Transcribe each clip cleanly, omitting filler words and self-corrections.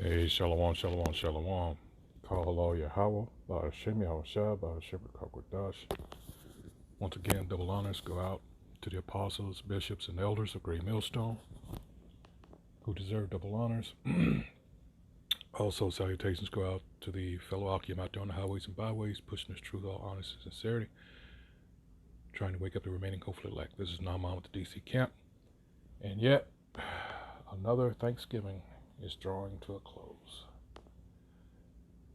Hey, shalom, shalom, shalom. Call all Yahweh, Ba'ashem Yahushua, Ba'ashem Kakwadash. Once again, double honors go out to the apostles, bishops, and elders of Great Millstone, who deserve double honors. Also, salutations go out to the fellow Akim out there on the highways and byways, pushing this truth, all honesty, and sincerity, trying to wake up the remaining hopefully elect. This is Naaman with the DC camp. And yet, another Thanksgiving is drawing to a close.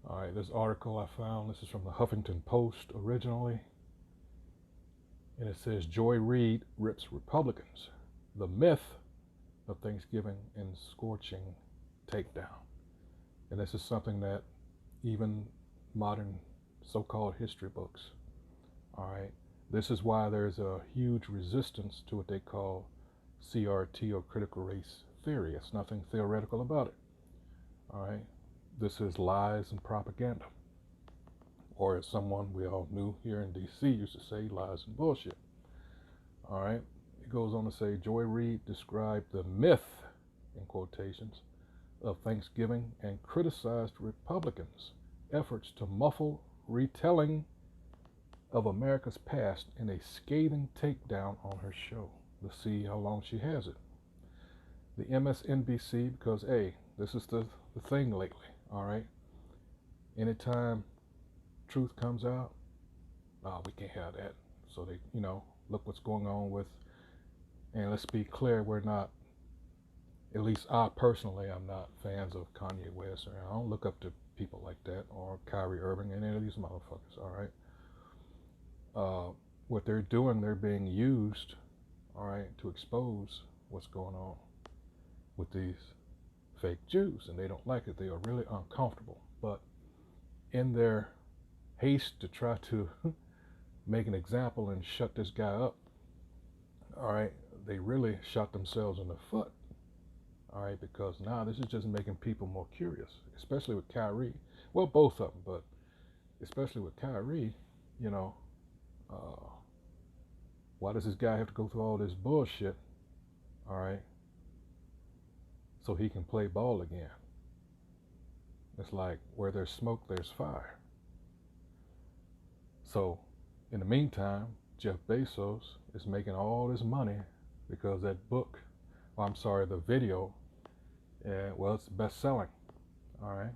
All right, this article I found, this is from the Huffington Post originally, and it says, Reid rips Republicans, the myth of Thanksgiving in Scorching Takedown. And this is something that even modern so-called history books, all right, this is why there's a huge resistance to what they call CRT, or critical race theory. It's nothing theoretical about it, all right? This is lies and propaganda, or as someone we all knew here in DC used to say, lies and bullshit. All right. It goes on to say, Reid described the myth, in quotations, of Thanksgiving and criticized Republicans' efforts to muffle retelling of America's past in a scathing takedown on her show. Let's see how long she has it. The MSNBC, because, hey, this is the thing lately. All right. Anytime truth comes out, we can't have that. So they, look what's going on with, and let's be clear, we're not, at least I personally, I'm not fans of Kanye West, or I don't look up to people like that, or Kyrie Irving, any of these motherfuckers, all right? What they're doing, they're being used, all right, to expose what's going on with these fake Jews, and they don't like it. They are really uncomfortable. But in their haste to try to make an example and shut this guy up, all right, they really shot themselves in the foot, all right, because now this is just making people more curious, especially with Kyrie. Well, both of them, but especially with Kyrie, why does this guy have to go through all this bullshit, all right, so he can play ball again? It's like, where there's smoke, there's fire. So, in the meantime, Jeff Bezos is making all this money because that book, the video, it's best-selling, all right?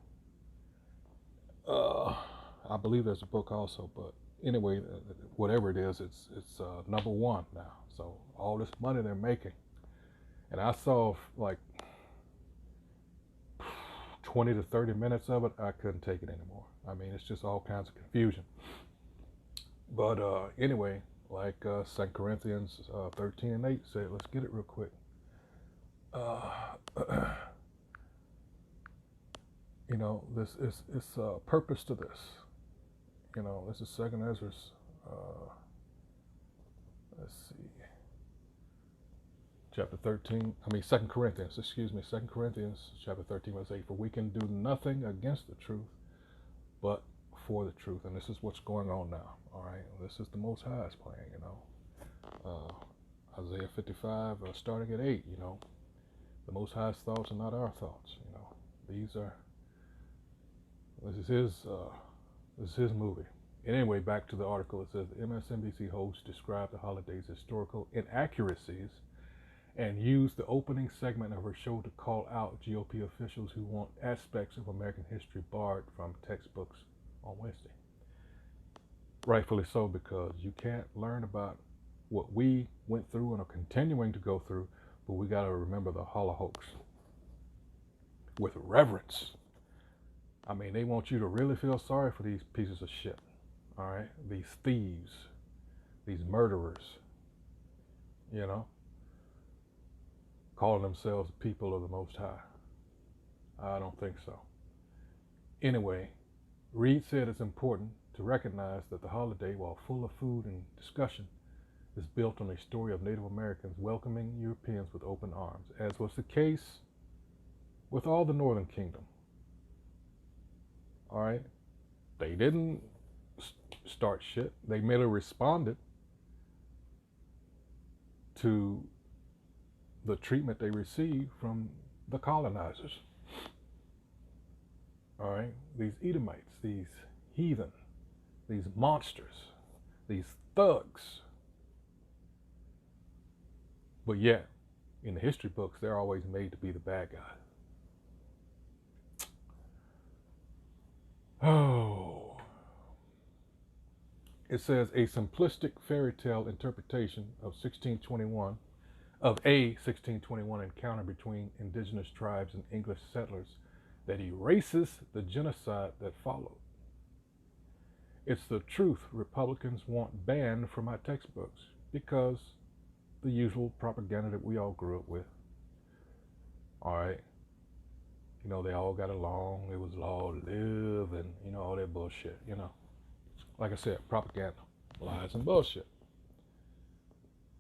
I believe there's a book also, but anyway, whatever it is, it's number one now. So all this money they're making, and I saw like 20 to 30 minutes of it. I couldn't take it anymore. I mean, it's just all kinds of confusion. But anyway, like 2 Corinthians 13 and 8 said, let's get it real quick. This is it's a purpose to this. This is 2 Ezra's. Let's see. Chapter 13. 2 Corinthians. Excuse me. 2 Corinthians chapter 13 verse 8. For we can do nothing against the truth, but for the truth. And this is what's going on now. All right. This is the Most High's plan. Isaiah 55, starting at 8. The Most High's thoughts are not our thoughts. This is his movie. And anyway, back to the article. It says the MSNBC host described the holiday's historical inaccuracies and used the opening segment of her show to call out GOP officials who want aspects of American history barred from textbooks on Wednesday. Rightfully so, because you can't learn about what we went through and are continuing to go through, but we got to remember the Holocaust with reverence. I mean, they want you to really feel sorry for these pieces of shit, all right? These thieves, these murderers, calling themselves people of the Most High. I don't think so. Anyway, Reid said it's important to recognize that the holiday, while full of food and discussion, is built on a story of Native Americans welcoming Europeans with open arms, as was the case with all the Northern Kingdom. All right? They didn't start shit. They merely responded to the treatment they received from the colonizers. all right? These Edomites, these heathen, these monsters, these thugs. But yet, in the history books, they're always made to be the bad guy. Oh. It says a simplistic fairy tale interpretation of a 1621 encounter between indigenous tribes and English settlers that erases the genocide that followed. It's the truth Republicans want banned from our textbooks because the usual propaganda that we all grew up with. All right. You know, they all got along. It was all live and, you know, all that bullshit, you know. Like I said, propaganda, lies, and bullshit.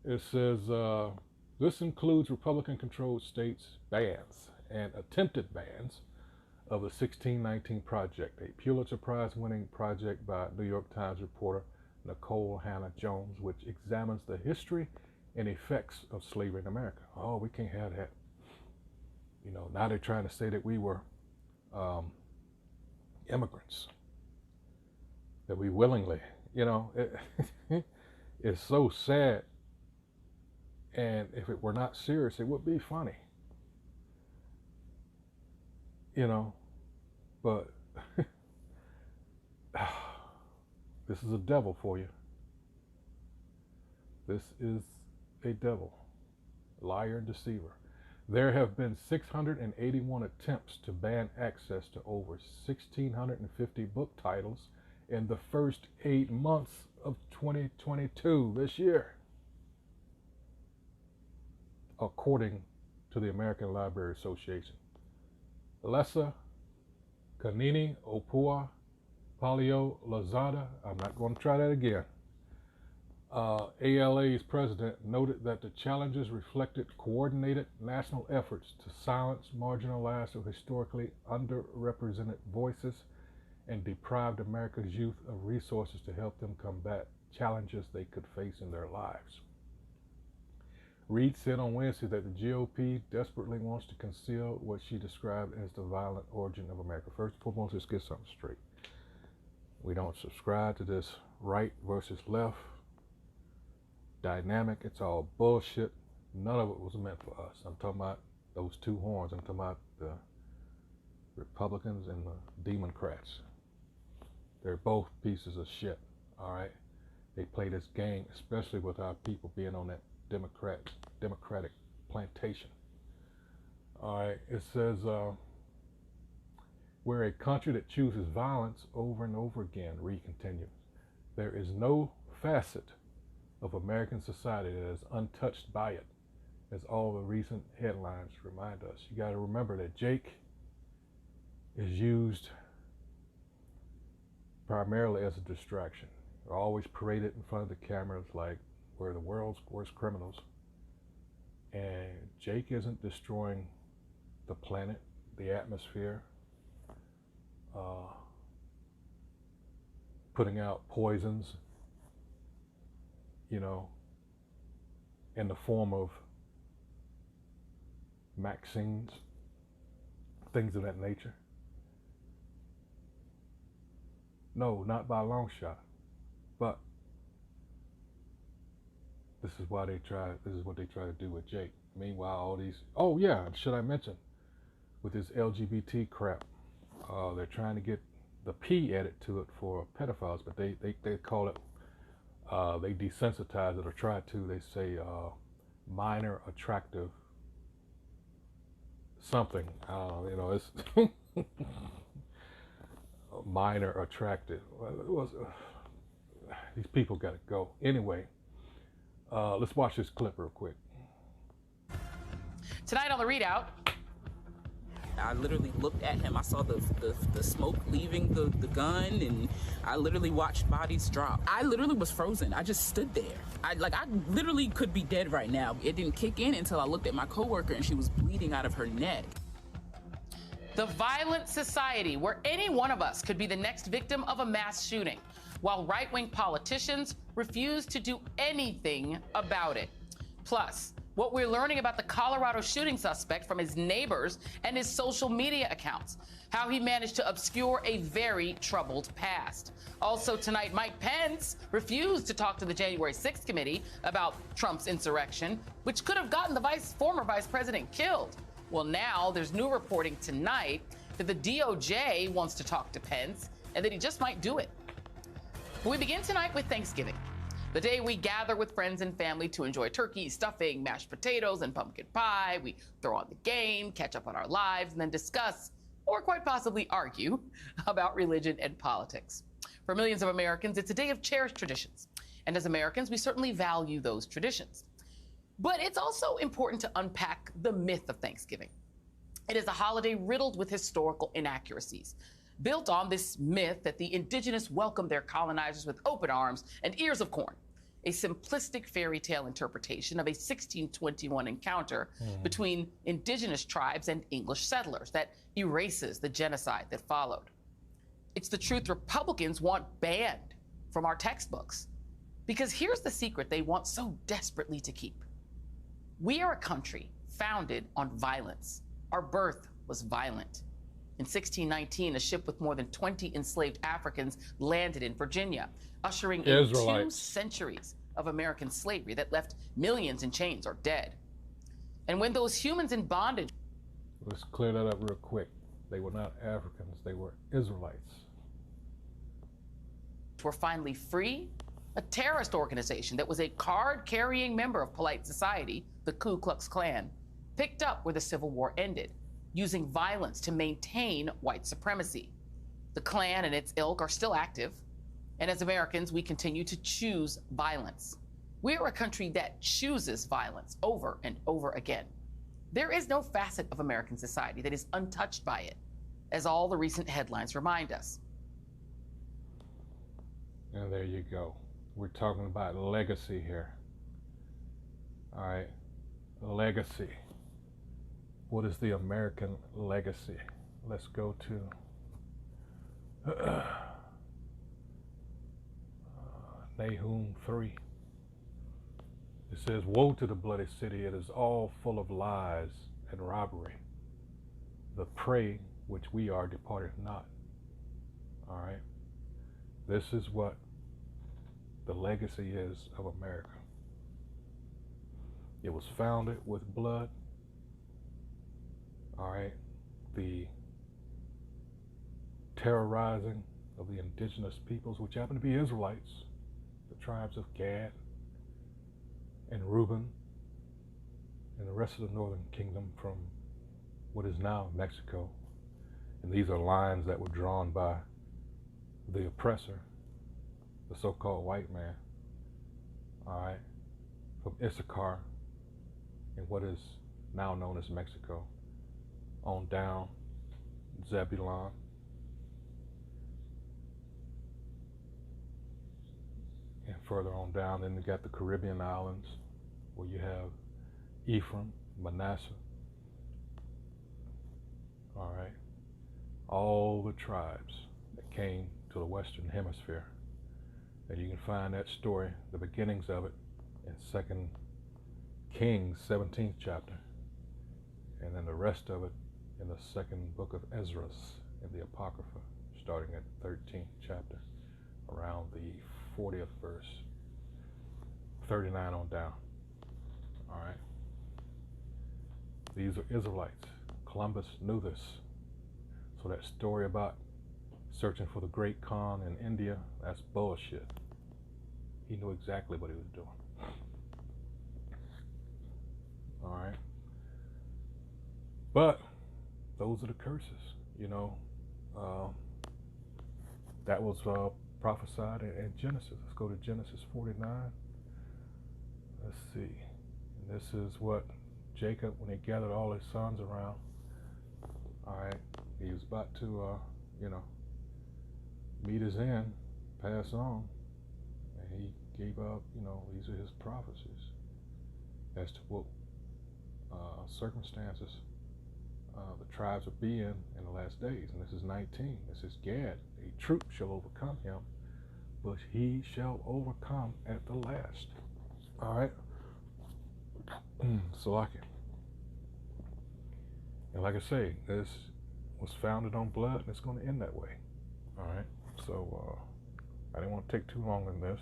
It says, this includes Republican-controlled states' bans and attempted bans of the 1619 Project, a Pulitzer Prize-winning project by New York Times reporter Nicole Hannah Jones, which examines the history and effects of slavery in America. Oh, we can't have that. You know, now they're trying to say that we were immigrants, that we willingly, you know, it's so sad. And if it were not serious, it would be funny. You know, but this is a devil for you. This is a devil, liar and deceiver. There have been 681 attempts to ban access to over 1,650 book titles in the first 8 months of 2022 this year, according to the American Library Association. Lessa, Kanini, Opua, Palio, Lazada, I'm not going to try that again. ALA's president noted that the challenges reflected coordinated national efforts to silence marginalized or historically underrepresented voices and deprived America's youth of resources to help them combat challenges they could face in their lives. Reid said on Wednesday that the GOP desperately wants to conceal what she described as the violent origin of America. First and foremost, let's get something straight. We don't subscribe to this right versus left dynamic. It's all bullshit. None of it was meant for us. I'm talking about those two horns. I'm talking about the Republicans and the Democrats. They're both pieces of shit, all right? They play this game, especially with our people being on that Democratic plantation. All right, it says, we're a country that chooses violence over and over again, Reid continues. There is no facet of American society that is untouched by it, as all the recent headlines remind us. You got to remember that Jake is used primarily as a distraction. They're always paraded in front of the cameras like we're the world's worst criminals. And Jake isn't destroying the planet, the atmosphere, putting out poisons, you know, in the form of vaccines, things of that nature. No, not by a long shot. But this is what they try to do with Jake. Meanwhile, all these, oh yeah, should I mention, with this LGBT crap, they're trying to get the P added to it for pedophiles, but they call it, they desensitize it or try to, they say minor attractive something. You know, it's minor attractive. These people got to go. Anyway, let's watch this clip real quick. Tonight on the Readout, I literally looked at him. I saw the smoke leaving the gun, and I literally watched bodies drop. I literally was frozen. I just stood there. I literally could be dead right now. It didn't kick in until I looked at my coworker, and she was bleeding out of her neck. the violent society where any one of us could be the next victim of a mass shooting, while right-wing politicians refuse to do anything about it. Plus, What we're learning about the Colorado shooting suspect from his neighbors and his social media accounts, how he managed to obscure a very troubled past. Also tonight, Mike Pence refused to talk to the January 6th committee about Trump's insurrection, which could have gotten the former vice president killed. Well, now there's new reporting tonight that the DOJ wants to talk to Pence and that he just might do it. We begin tonight with Thanksgiving, the day we gather with friends and family to enjoy turkey, stuffing, mashed potatoes, and pumpkin pie. We throw on the game, catch up on our lives, and then discuss, or quite possibly argue, about religion and politics. For millions of Americans, it's a day of cherished traditions. And as Americans, we certainly value those traditions. But it's also important to unpack the myth of Thanksgiving. It is a holiday riddled with historical inaccuracies, built on this myth that the indigenous welcomed their colonizers with open arms and ears of corn, a simplistic fairy tale interpretation of a 1621 encounter between indigenous tribes and English settlers that erases the genocide that followed. It's the truth Republicans want banned from our textbooks, because here's the secret they want so desperately to keep. We are a country founded on violence. Our birth was violent. In 1619, a ship with more than 20 enslaved Africans landed in Virginia, ushering in 2 centuries of American slavery that left millions in chains or dead. And when those humans in bondage... Let's clear that up real quick. They were not Africans, they were Israelites. ...were finally free, a terrorist organization that was a card-carrying member of polite society, the Ku Klux Klan, picked up where the Civil War ended, using violence to maintain white supremacy. The Klan and its ilk are still active, and as Americans, we continue to choose violence. We are a country that chooses violence over and over again. There is no facet of American society that is untouched by it, as all the recent headlines remind us. And there you go. We're talking about legacy here. All right, legacy. What is the American legacy? Let's go to Nahum 3. It says, "Woe to the bloody city, it is all full of lies and robbery. The prey which we are departed not." All right, this is what the legacy is of America. It was founded with blood. All right, the terrorizing of the indigenous peoples, which happen to be Israelites, the tribes of Gad and Reuben and the rest of the northern kingdom from what is now Mexico. And these are lines that were drawn by the oppressor, the so-called white man, all right, from Issachar in what is now known as Mexico, on down Zebulon, and further on down, then you got the Caribbean islands, where you have Ephraim, Manasseh, all right, all the tribes that came to the Western Hemisphere. And you can find that story, the beginnings of it, in 2 Kings 17th chapter, and then the rest of it in the 2nd book of Ezra in the Apocrypha, starting at 13th chapter, around the 40th verse, 39 on down. All right. These are Israelites. Columbus knew this. So that story about searching for the Great Khan in India, that's bullshit. He knew exactly what he was doing. All right. But those are the curses, you know. That was prophesied in Genesis. Let's go to Genesis 49. Let's see. And this is what Jacob, when he gathered all his sons around, all right, he was about to, meet his end, pass on, and he gave up, these are his prophecies as to what circumstances the tribes will be in the last days. And this is 19. This is Gad. A troop shall overcome him, but he shall overcome at the last. All right. So like it. And like I say, this was founded on blood, and it's going to end that way. All right. So I didn't want to take too long on this.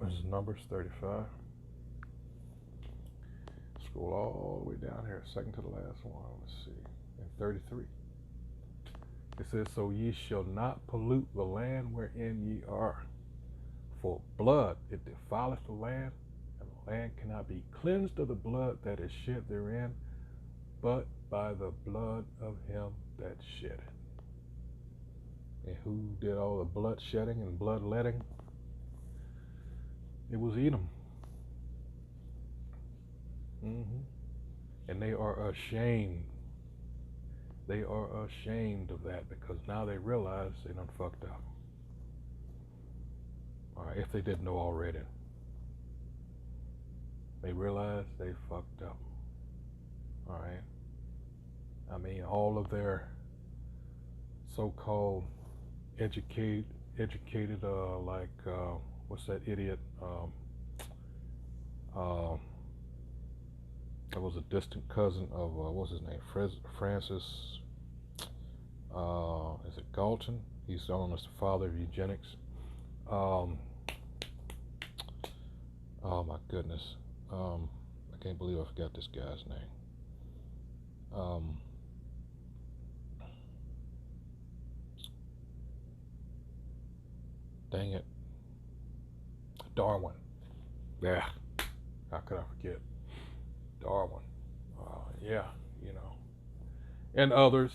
This is Numbers 35. Scroll all the way down here, second to the last one. Let's see. In 33. It says, "So ye shall not pollute the land wherein ye are. For blood, it defileth the land, and the land cannot be cleansed of the blood that is shed therein, but by the blood of him that shed it." And who did all the blood shedding and bloodletting? It was Edom. And they are ashamed. They are ashamed of that, because now they realize they done fucked up. All right, if they didn't know already. They realize they fucked up. All right. I mean, all of their so-called educated, what's that idiot? That was a distant cousin of what's his name? Francis. Is it Galton? He's known as the father of eugenics. Oh my goodness. I can't believe I forgot this guy's name. Dang it. Darwin. Yeah. How could I forget? Darwin. Yeah, you know. And others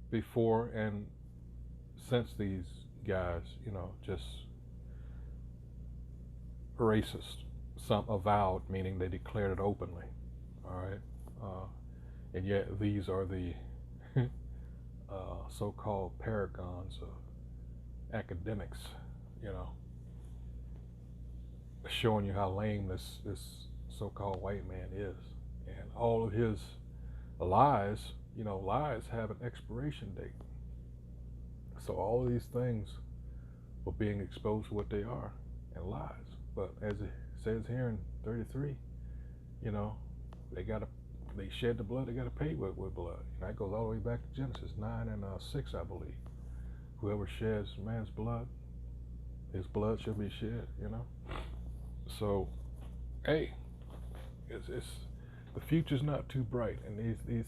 before and since these guys, you know, just racist. Some avowed, meaning they declared it openly. All right. And yet these are the so-called paragons of academics, you know, showing you how lame this so-called white man is. And all of his lies, you know, lies have an expiration date. So all of these things are being exposed to what they are, and lies. But as it says here in 33, you know, they shed the blood, they got to pay with blood. And that goes all the way back to Genesis 9 and 6, I believe. Whoever sheds man's blood, his blood shall be shed, you know. So, hey, it's the future's not too bright, and these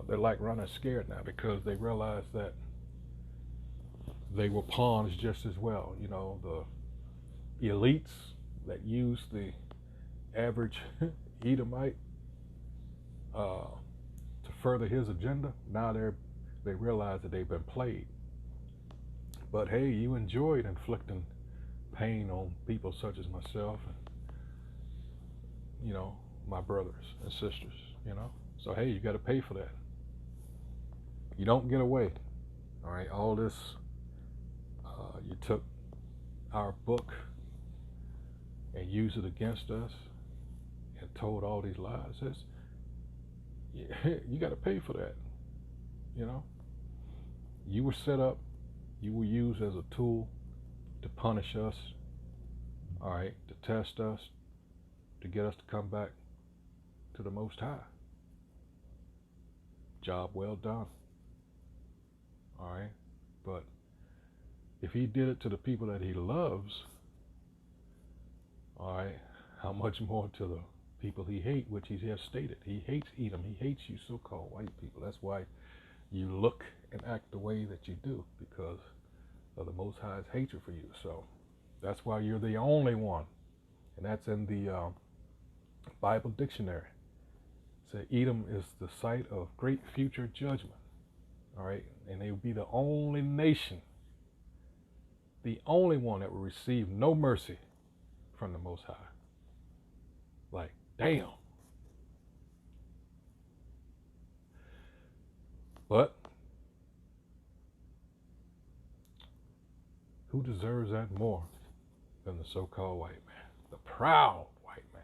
they're like running scared now, because they realize that they were pawns just as well. You know, the elites that use the average Edomite to further his agenda. Now they realize that they've been played. But hey, you enjoyed inflicting pain on people such as myself and, you know, my brothers and sisters, you know. So hey, you got to pay for that. You don't get away. All right, all this, you took our book and used it against us and told all these lies. You got to pay for that, you know. You were set up, you were used as a tool to punish us, all right, to test us, to get us to come back to the Most High. Job well done, all right. But if he did it to the people that he loves, all right, how much more to the people he hates, which he has stated. He hates Edom. He hates you so-called white people. That's why you look and act the way that you do, because of the Most High's hatred for you. So that's why you're the only one. And that's in the Bible dictionary. It said Edom is the site of great future judgment. All right. And they will be the only nation, the only one that will receive no mercy from the Most High. Like, damn. But who deserves that more than the so-called white man? The proud white man.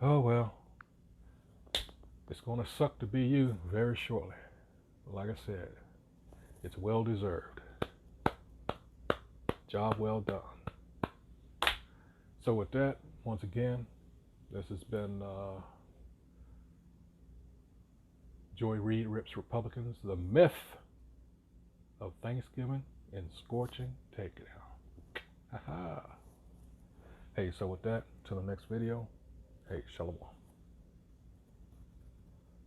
Oh, well, it's going to suck to be you very shortly. But like I said, it's well deserved. Job well done. So with that, once again, this has been Joy Reid Rips Republicans, the myth of Thanksgiving and Scorching Takedown. Hey, so with that, till the next video, hey, shalom.